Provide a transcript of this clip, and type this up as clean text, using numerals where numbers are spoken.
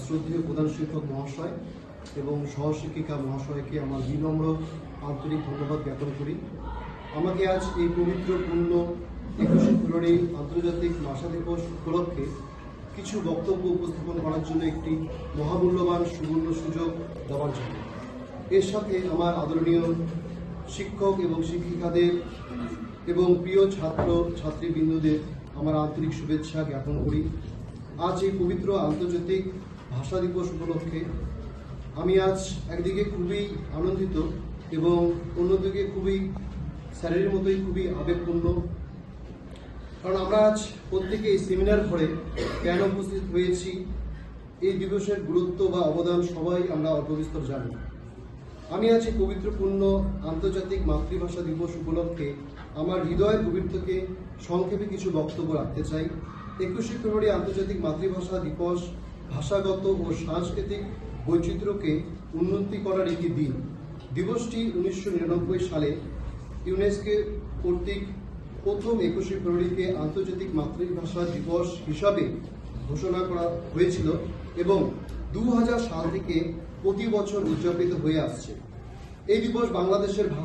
শ্রদ্ধেয় প্রধান শিক্ষক মহাশয় এবং সহশিক্ষিকা মহাশয়কে আমার বিনম্র আন্তরিক ধন্যবাদ জ্ঞাপন করি। আমাকে আজ এই পবিত্র পূর্ণ 21শে ফেব্রুয়ারি আন্তর্জাতিক ভাষা দিবস উপলক্ষে কিছু বক্তব্য উপস্থাপন করার জন্য একটি মহামূল্যবান সুবর্ণ সুযোগ দেওয়ার জন্য। এর সাথে আমার আদরণীয় শিক্ষক এবং শিক্ষিকাদের এবং প্রিয় ছাত্র ছাত্রীবৃন্দদের আমার আন্তরিক শুভেচ্ছা জ্ঞাপন করি। আজ এই পবিত্র আন্তর্জাতিক ভাষা দিবস উপলক্ষে আমি আজ একদিকে খুবই আনন্দিত এবং অন্যদিকে খুবই স্যারের মতোই খুবই আবেগপূর্ণ, কারণ আমরা আজ প্রত্যেকে এই সেমিনার ঘরে কেন উপস্থিত হয়েছি, এই দিবসের গুরুত্ব বা অবদান সবাই আমরা অল্প বিস্তর জানি। আমি আজ এই পবিত্রপূর্ণ আন্তর্জাতিক মাতৃভাষা দিবস উপলক্ষে আমার হৃদয়ের গভীর থেকে সংক্ষেপে কিছু বক্তব্য রাখতে চাই। 21শে ফেব্রুয়ারি আন্তর্জাতিক মাতৃভাষা দিবস ভাষাগত ও সাংস্কৃতিক বৈচিত্র্যকে উন্নতি করার একটি দিন। দিবসটি 1999 সালে ইউনেস্কো কর্তৃক প্রথম 21শে ফেব্রুয়ারিকে আন্তর্জাতিক মাতৃভাষা দিবস হিসাবে ঘোষণা করা হয়েছিল এবং 2000 সাল থেকে প্রতি বছর উদযাপিত হয়ে আসছে। এই দিবস বাংলাদেশের ভাষা